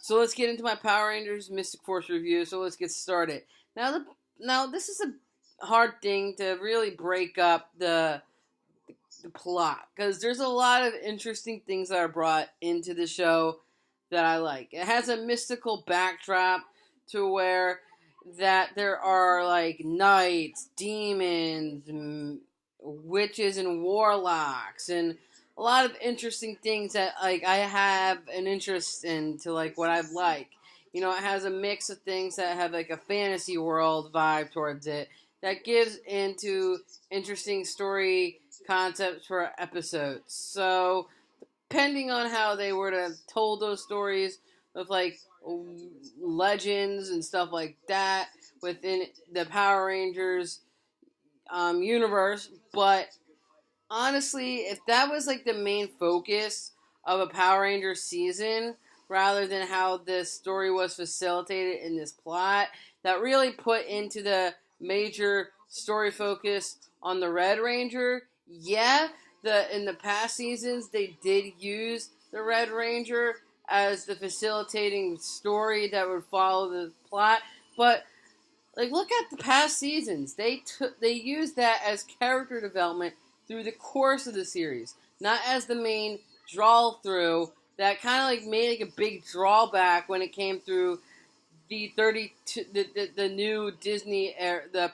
So let's get into my Power Rangers Mystic Force review. So let's get started. Now this is a hard thing to really break up the plot because there's a lot of interesting things that are brought into the show that I like. It has a mystical backdrop to where that there are like knights, demons, witches, and warlocks, and a lot of interesting things that like I have an interest in to like what I like. You know, it has a mix of things that have like a fantasy world vibe towards it that gives into interesting story concepts for episodes. So depending on how they were to told those stories with like legends and stuff like that within the Power Rangers universe, but honestly, if that was like the main focus of a Power Rangers season, rather than how this story was facilitated in this plot, that really put into the major story focus on the Red Ranger. Yeah, in the past seasons they did use the Red Ranger as the facilitating story that would follow the plot, but like look at the past seasons. They used that as character development through the course of the series, not as the main draw through. That kind of like made like a big drawback when it came through the 32 the new Disney era, the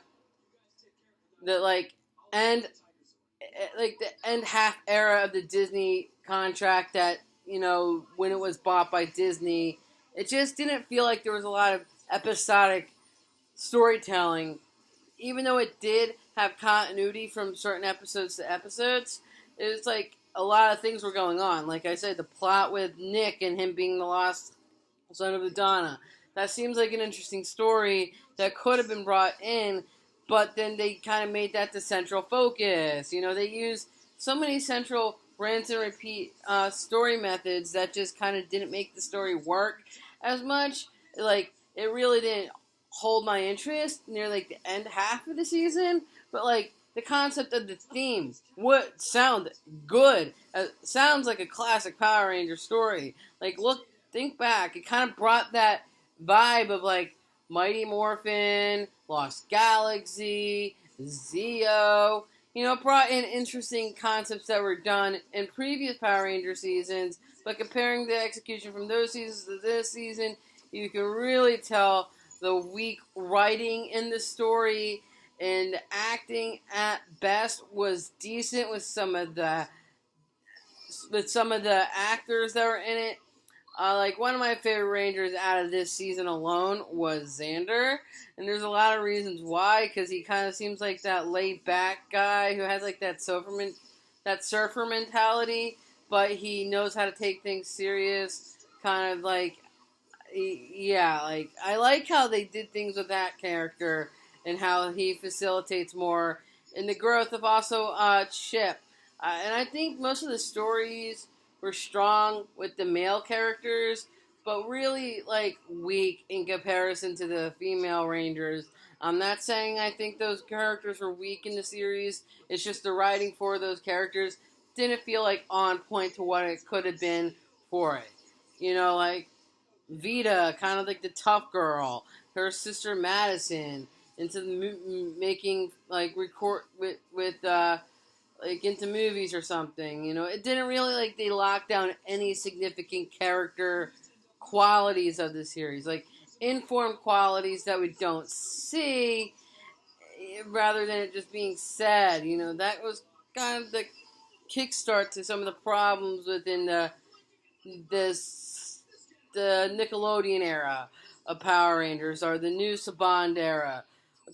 like end like the end half era of the Disney contract that, you know, when it was bought by Disney, it just didn't feel like there was a lot of episodic storytelling, even though it did have continuity from certain episodes to episodes. It was like a lot of things were going on. Like I said, the plot with Nick and him being the lost son of Adana. That seems like an interesting story that could have been brought in, but then they kind of made that the central focus. You know, they used so many central rinse and repeat story methods that just kind of didn't make the story work as much. Like, it really didn't hold my interest near like the end half of the season, but like the concept of the theme would sound good. Sounds like a classic Power Ranger story. Like, think back, it kind of brought that vibe of like Mighty Morphin, Lost Galaxy, Zeo. You know, brought in interesting concepts that were done in previous Power Ranger seasons, but comparing the execution from those seasons to this season, you can really tell the weak writing in the story, and acting at best was decent with some of the actors that were in it. Like one of my favorite Rangers out of this season alone was Xander, and there's a lot of reasons why. Because he kind of seems like that laid back guy who has like that surfer mentality, but he knows how to take things serious. Kind of like, yeah, like I like how they did things with that character and how he facilitates more in the growth of also Chip. And I think most of the stories were strong with the male characters, but really like weak in comparison to the female Rangers. I'm not saying I think those characters were weak in the series. It's just the writing for those characters didn't feel like on point to what it could have been for it. You know, like Vita, kind of like the tough girl, her sister Madison, into making like record with like into movies or something. You know, it didn't really like they locked down any significant character qualities of the series, like informed qualities that we don't see, rather than it just being said. You know, that was kind of the kickstart to some of the problems within this the Nickelodeon era of Power Rangers, or the new Saban era,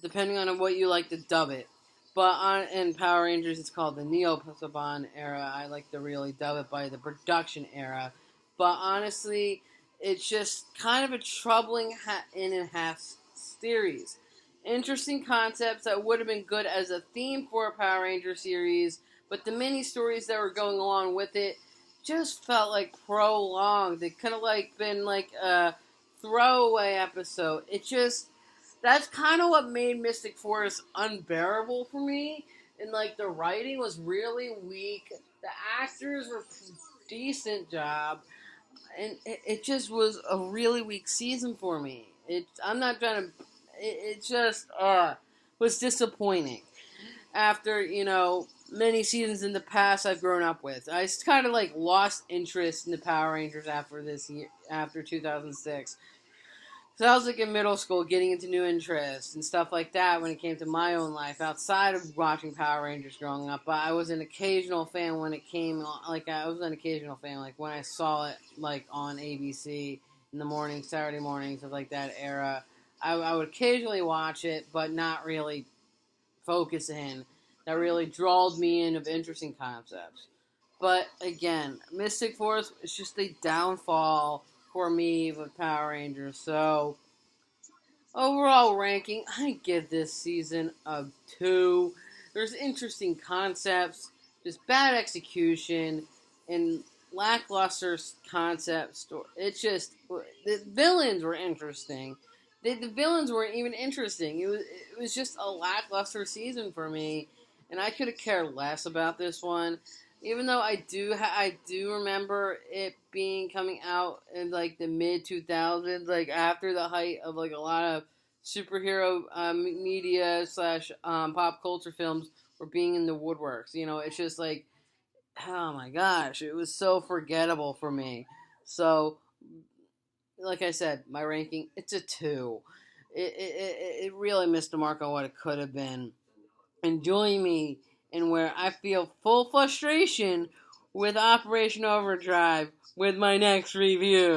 depending on what you like to dub it. But in Power Rangers, it's called the Neo Saban era. I like to really dub it by the production era. But honestly, it's just kind of a troubling in and half series. Interesting concepts that would have been good as a theme for a Power Ranger series, but the mini stories that were going along with it just felt like prolonged. It could have like been like a throwaway episode. That's kind of what made Mystic Force unbearable for me. And like the writing was really weak. The actors were decent job, and it just was a really weak season for me. I'm not trying to. It just was disappointing. After many seasons in the past I've grown up with, I kind of like lost interest in the Power Rangers after this year, after 2006. So I was like in middle school, getting into new interests and stuff like that when it came to my own life outside of watching Power Rangers growing up. But I was an occasional fan when it came on. Like I was an occasional fan, like when I saw it like on ABC in the morning, Saturday mornings of like that era. I would occasionally watch it, but not really focus in. That really drawed me in of interesting concepts. But again, Mystic Force is just a downfall for me with Power Rangers. So overall ranking, I give this season a 2. There's interesting concepts, just bad execution, and lackluster concept story. It's just the villains were interesting. The villains weren't even interesting. It was just a lackluster season for me, and I could have cared less about this one. Even though I do remember it being coming out in like the mid 2000s, like after the height of like a lot of superhero media slash pop culture films were being in the woodworks. It's just like, oh my gosh, it was so forgettable for me. So, like I said, my ranking, it's a 2. It really missed the mark on what it could have been. And join me in where I feel full frustration with Operation Overdrive with my next review.